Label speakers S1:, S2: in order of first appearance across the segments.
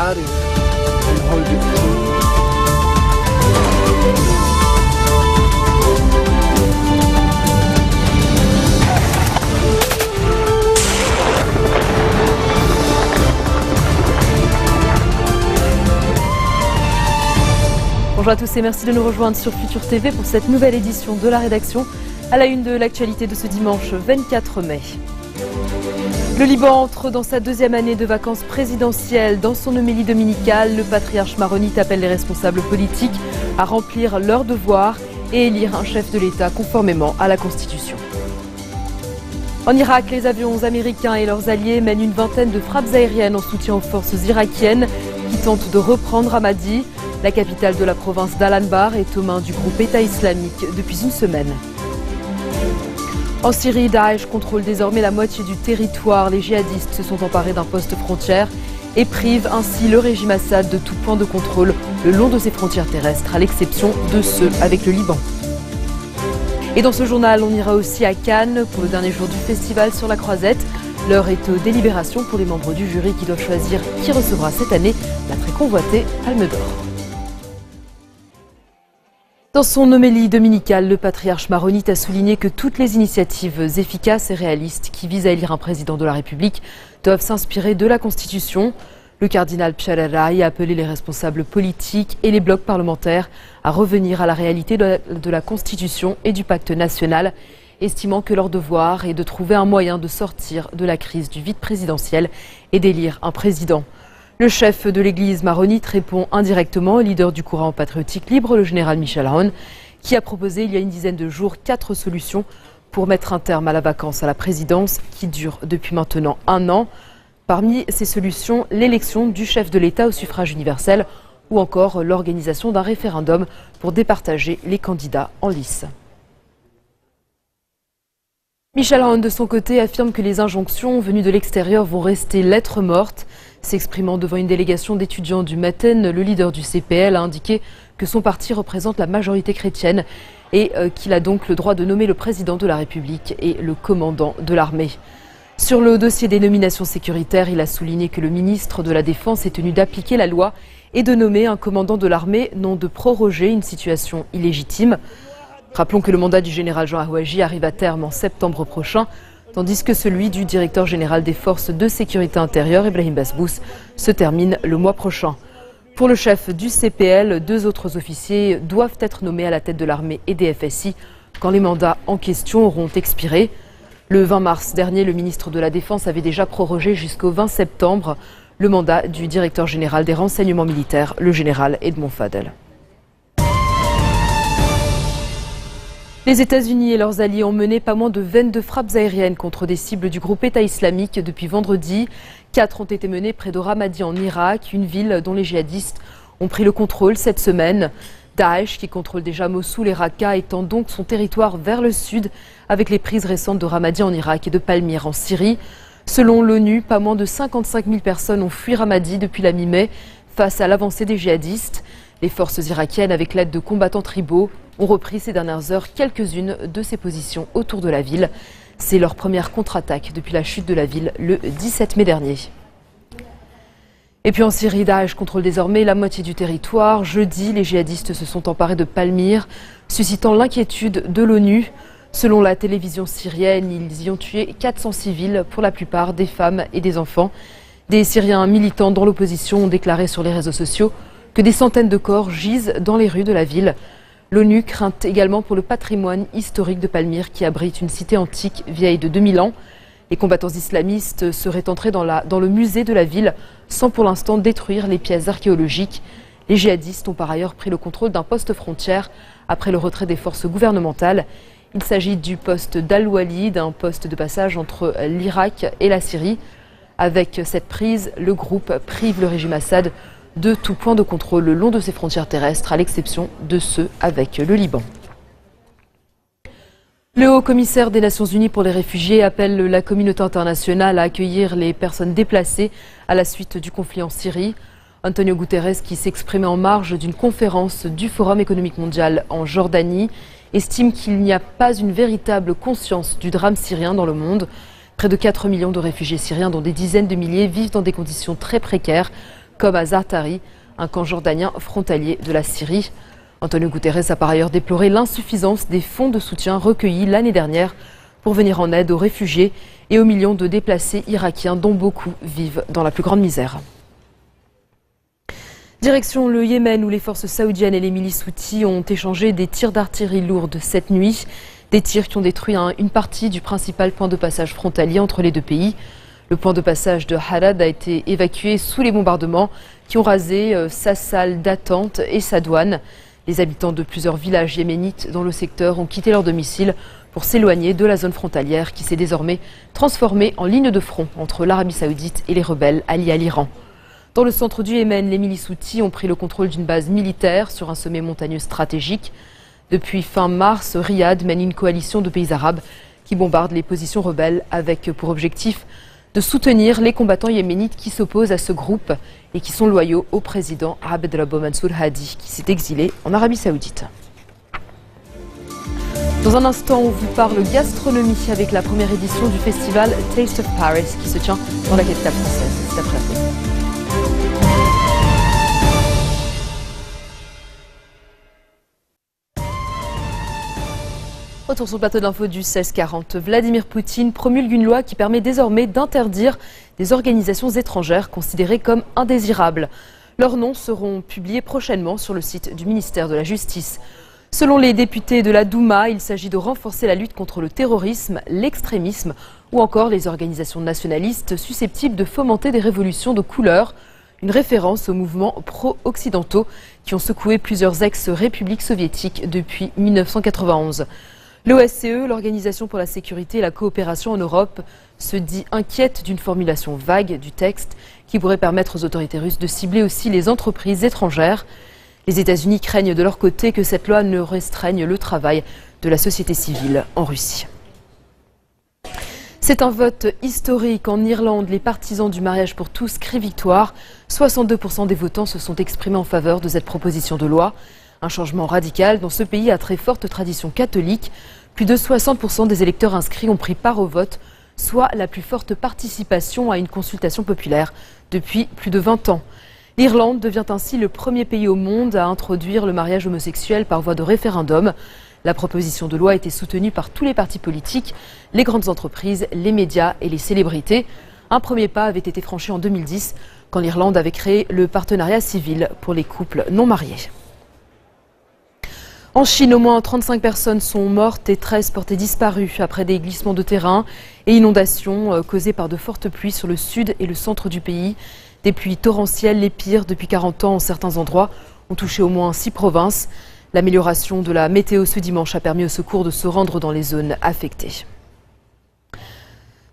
S1: عارف الهودي.
S2: Bonjour à tous et merci de nous rejoindre sur Futur TV pour cette nouvelle édition de la rédaction à la une de l'actualité de ce dimanche 24 mai. Le Liban entre dans sa deuxième année de vacances présidentielles. Dans son homélie dominicale, le patriarche maronite appelle les responsables politiques à remplir leurs devoirs et élire un chef de l'État conformément à la Constitution. En Irak, les avions américains et leurs alliés mènent une vingtaine de frappes aériennes en soutien aux forces irakiennes qui tentent de reprendre Ramadi. La capitale de la province d'Al-Anbar est aux mains du groupe État islamique depuis une semaine. En Syrie, Daesh contrôle désormais la moitié du territoire. Les djihadistes se sont emparés d'un poste frontière et privent ainsi le régime Assad de tout point de contrôle le long de ses frontières terrestres, à l'exception de ceux avec le Liban. Et dans ce journal, on ira aussi à Cannes pour le dernier jour du festival sur la Croisette. L'heure est aux délibérations pour les membres du jury qui doivent choisir qui recevra cette année la très convoitée Palme d'Or. Dans son homélie dominicale, le patriarche maronite a souligné que toutes les initiatives efficaces et réalistes qui visent à élire un président de la République doivent s'inspirer de la Constitution. Le cardinal Pierre Rai a appelé les responsables politiques et les blocs parlementaires à revenir à la réalité de la Constitution et du pacte national, estimant que leur devoir est de trouver un moyen de sortir de la crise du vide présidentiel et d'élire un président. Le chef de l'église maronite répond indirectement au leader du courant patriotique libre, le général Michel Aoun, qui a proposé il y a une dizaine de jours 4 solutions pour mettre un terme à la vacance à la présidence qui dure depuis maintenant 1 an. Parmi ces solutions, l'élection du chef de l'État au suffrage universel ou encore l'organisation d'un référendum pour départager les candidats en lice. Michel Aoun, de son côté, affirme que les injonctions venues de l'extérieur vont rester lettre morte. S'exprimant devant une délégation d'étudiants du Maten, le leader du CPL a indiqué que son parti représente la majorité chrétienne et qu'il a donc le droit de nommer le président de la République et le commandant de l'armée. Sur le dossier des nominations sécuritaires, il a souligné que le ministre de la Défense est tenu d'appliquer la loi et de nommer un commandant de l'armée, non de proroger une situation illégitime. Rappelons que le mandat du général Jean Ahouaji arrive à terme en septembre prochain, tandis que celui du directeur général des forces de sécurité intérieure, Ibrahim Basbous, se termine le mois prochain. Pour le chef du CPL, 2 autres officiers doivent être nommés à la tête de l'armée et des FSI quand les mandats en question auront expiré. Le 20 mars dernier, le ministre de la Défense avait déjà prorogé jusqu'au 20 septembre le mandat du directeur général des renseignements militaires, le général Edmond Fadel. Les États-Unis et leurs alliés ont mené pas moins de 22 frappes aériennes contre des cibles du groupe État islamique depuis vendredi. 4 ont été menées près de Ramadi en Irak, une ville dont les djihadistes ont pris le contrôle cette semaine. Daesh, qui contrôle déjà Mossoul et Raqqa, étend donc son territoire vers le sud avec les prises récentes de Ramadi en Irak et de Palmyre en Syrie. Selon l'ONU, pas moins de 55 000 personnes ont fui Ramadi depuis la mi-mai face à l'avancée des djihadistes. Les forces irakiennes, avec l'aide de combattants tribaux, ont repris ces dernières heures quelques-unes de ces positions autour de la ville. C'est leur première contre-attaque depuis la chute de la ville le 17 mai dernier. Et puis en Syrie, Daesh contrôle désormais la moitié du territoire. Jeudi, les djihadistes se sont emparés de Palmyre, suscitant l'inquiétude de l'ONU. Selon la télévision syrienne, ils y ont tué 400 civils, pour la plupart des femmes et des enfants. Des Syriens militants dans l'opposition ont déclaré sur les réseaux sociaux que des centaines de corps gisent dans les rues de la ville. L'ONU craint également pour le patrimoine historique de Palmyre qui abrite une cité antique vieille de 2000 ans. Les combattants islamistes seraient entrés dans le musée de la ville sans pour l'instant détruire les pièces archéologiques. Les djihadistes ont par ailleurs pris le contrôle d'un poste frontière après le retrait des forces gouvernementales. Il s'agit du poste d'Al-Walid, un poste de passage entre l'Irak et la Syrie. Avec cette prise, le groupe prive le régime Assad de tout point de contrôle le long de ses frontières terrestres, à l'exception de ceux avec le Liban. Le haut-commissaire des Nations Unies pour les réfugiés appelle la communauté internationale à accueillir les personnes déplacées à la suite du conflit en Syrie. Antonio Guterres, qui s'exprimait en marge d'une conférence du Forum économique mondial en Jordanie, estime qu'il n'y a pas une véritable conscience du drame syrien dans le monde. Près de 4 millions de réfugiés syriens, dont des dizaines de milliers, vivent dans des conditions très précaires, comme à Zaatari, un camp jordanien frontalier de la Syrie. Antonio Guterres a par ailleurs déploré l'insuffisance des fonds de soutien recueillis l'année dernière pour venir en aide aux réfugiés et aux millions de déplacés irakiens dont beaucoup vivent dans la plus grande misère. Direction le Yémen où les forces saoudiennes et les milices houthis ont échangé des tirs d'artillerie lourde cette nuit. Des tirs qui ont détruit une partie du principal point de passage frontalier entre les deux pays. Le point de passage de Harad a été évacué sous les bombardements qui ont rasé sa salle d'attente et sa douane. Les habitants de plusieurs villages yéménites dans le secteur ont quitté leur domicile pour s'éloigner de la zone frontalière qui s'est désormais transformée en ligne de front entre l'Arabie saoudite et les rebelles alliés à l'Iran. Dans le centre du Yémen, les milices houthis ont pris le contrôle d'une base militaire sur un sommet montagneux stratégique. Depuis fin mars, Riyad mène une coalition de pays arabes qui bombardent les positions rebelles avec pour objectif de soutenir les combattants yéménites qui s'opposent à ce groupe et qui sont loyaux au président Abd Rabbo Mansour Hadi qui s'est exilé en Arabie saoudite. Dans un instant, on vous parle gastronomie avec la première édition du festival Taste of Paris qui se tient dans la capitale française cet après-midi. Retour sur le plateau d'info du 1640. Vladimir Poutine promulgue une loi qui permet désormais d'interdire des organisations étrangères considérées comme indésirables. Leurs noms seront publiés prochainement sur le site du ministère de la Justice. Selon les députés de la Douma, il s'agit de renforcer la lutte contre le terrorisme, l'extrémisme ou encore les organisations nationalistes susceptibles de fomenter des révolutions de couleur. Une référence aux mouvements pro-occidentaux qui ont secoué plusieurs ex-républiques soviétiques depuis 1991. L'OSCE, l'Organisation pour la sécurité et la coopération en Europe, se dit inquiète d'une formulation vague du texte qui pourrait permettre aux autorités russes de cibler aussi les entreprises étrangères. Les États-Unis craignent de leur côté que cette loi ne restreigne le travail de la société civile en Russie. C'est un vote historique. En Irlande, les partisans du mariage pour tous crient victoire. 62% des votants se sont exprimés en faveur de cette proposition de loi. Un changement radical dans ce pays à très forte tradition catholique. Plus de 60% des électeurs inscrits ont pris part au vote, soit la plus forte participation à une consultation populaire depuis plus de 20 ans. L'Irlande devient ainsi le premier pays au monde à introduire le mariage homosexuel par voie de référendum. La proposition de loi a été soutenue par tous les partis politiques, les grandes entreprises, les médias et les célébrités. Un premier pas avait été franchi en 2010, quand l'Irlande avait créé le partenariat civil pour les couples non mariés. En Chine, au moins 35 personnes sont mortes et 13 portées disparues après des glissements de terrain et inondations causées par de fortes pluies sur le sud et le centre du pays. Des pluies torrentielles, les pires depuis 40 ans en certains endroits, ont touché au moins 6 provinces. L'amélioration de la météo ce dimanche a permis aux secours de se rendre dans les zones affectées.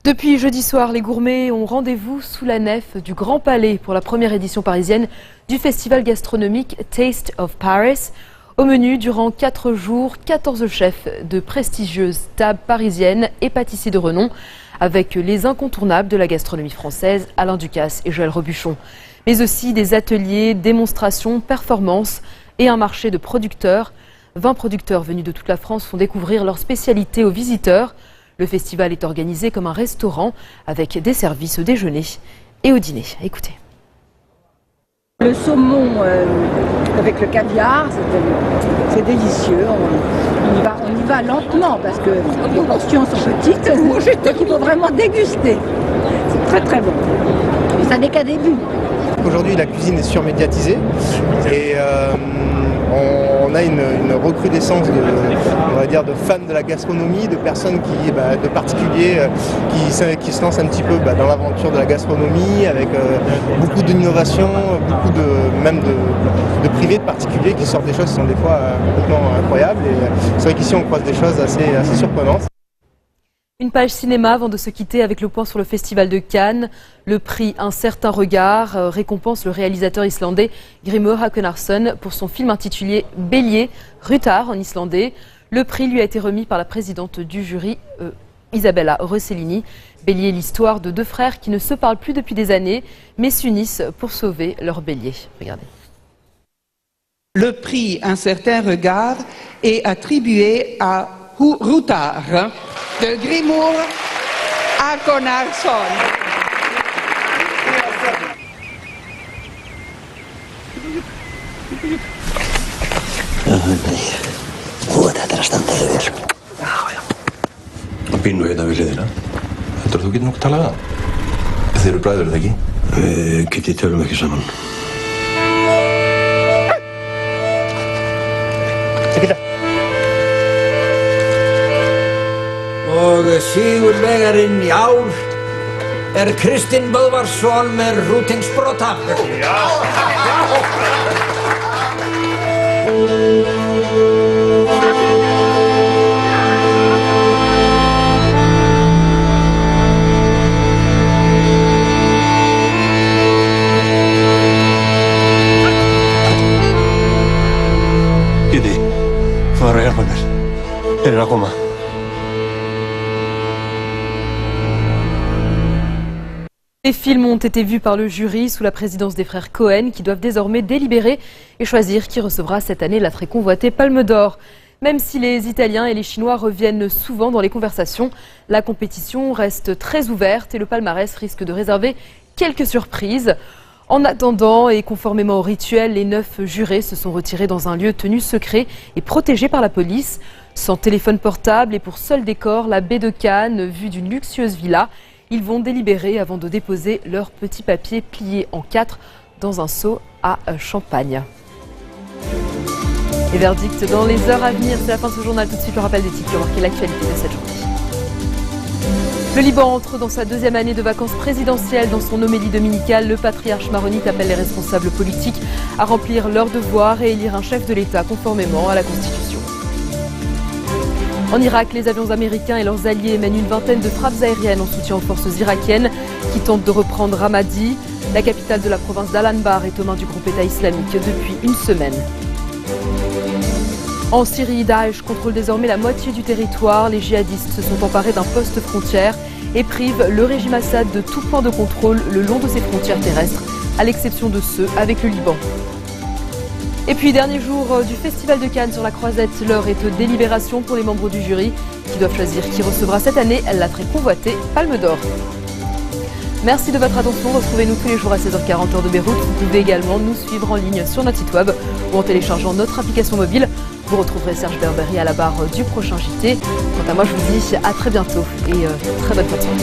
S2: Depuis jeudi soir, les gourmets ont rendez-vous sous la nef du Grand Palais pour la première édition parisienne du festival gastronomique Taste of Paris. Au menu, durant 4 jours, 14 chefs de prestigieuses tables parisiennes et pâtissiers de renom, avec les incontournables de la gastronomie française, Alain Ducasse et Joël Robuchon. Mais aussi des ateliers, démonstrations, performances et un marché de producteurs. 20 producteurs venus de toute la France font découvrir leurs spécialités aux visiteurs. Le festival est organisé comme un restaurant avec des services au déjeuner et au dîner. Écoutez.
S3: Le saumon avec le caviar, c'est délicieux. On y va lentement parce que les portions sont petites, donc il faut vraiment déguster. C'est très très bon. Mais ça n'est qu'un début.
S4: Aujourd'hui, la cuisine est surmédiatisée et on a une recrudescence de fans de la gastronomie, de personnes de particuliers qui se lancent un petit peu dans l'aventure de la gastronomie avec beaucoup d'innovation, beaucoup de privés, de particuliers qui sortent des choses qui sont des fois complètement incroyables. Et c'est vrai qu'ici on croise des choses assez surprenantes.
S2: Une page cinéma avant de se quitter avec le point sur le Festival de Cannes. Le prix Un certain regard récompense le réalisateur islandais Grimur Hakonarsson pour son film intitulé Bélier, Rutar en islandais. Le prix lui a été remis par la présidente du jury, Isabella Rossellini. Bélier, l'histoire de 2 frères qui ne se parlent plus depuis des années, mais s'unissent pour sauver leur bélier. Regardez.
S5: Le prix Un certain regard est attribué à Rutar de Grimur Hakonarsson.
S6: Það býr nú hérna við hliðina. Heldur þú getur nokkuð talað það? Þið eru bræður, eða ekki? Við Kitty tölum ekki saman.
S7: Og sigurvegarinn í ár Kristinn Böðvarsson með Rútingsbrota.
S6: Kitty, hvað að hjálpa mér? Þeir eru að koma.
S2: Les films ont été vus par le jury sous la présidence des frères Cohen qui doivent désormais délibérer et choisir qui recevra cette année la très convoitée Palme d'Or. Même si les Italiens et les Chinois reviennent souvent dans les conversations, la compétition reste très ouverte et le palmarès risque de réserver quelques surprises. En attendant et conformément au rituel, les 9 jurés se sont retirés dans un lieu tenu secret et protégé par la police. Sans téléphone portable et pour seul décor, la baie de Cannes vue d'une luxueuse villa. Ils vont délibérer avant de déposer leurs petits papiers pliés en 4 dans un seau à champagne. Et verdict dans les heures à venir, c'est la fin de ce journal. Tout de suite le rappel des titres qui ont marqué l'actualité de cette journée. Le Liban entre dans sa 2e année de vacances présidentielles. Dans son homélie dominicale, le patriarche maronite appelle les responsables politiques à remplir leurs devoirs et élire un chef de l'État conformément à la Constitution. En Irak, les avions américains et leurs alliés mènent une vingtaine de frappes aériennes en soutien aux forces irakiennes qui tentent de reprendre Ramadi. La capitale de la province d'Al-Anbar est aux mains du groupe État islamique depuis une semaine. En Syrie, Daesh contrôle désormais la moitié du territoire. Les djihadistes se sont emparés d'un poste frontière et privent le régime Assad de tout point de contrôle le long de ses frontières terrestres, à l'exception de ceux avec le Liban. Et puis, dernier jour du Festival de Cannes sur la Croisette, l'heure est aux délibérations pour les membres du jury qui doivent choisir qui recevra cette année la très convoitée Palme d'Or. Merci de votre attention. Retrouvez-nous tous les jours à 16h40 heure de Beyrouth. Vous pouvez également nous suivre en ligne sur notre site web ou en téléchargeant notre application mobile. Vous retrouverez Serge Berberi à la barre du prochain JT. Quant à moi, je vous dis à très bientôt et très bonne fin de soirée.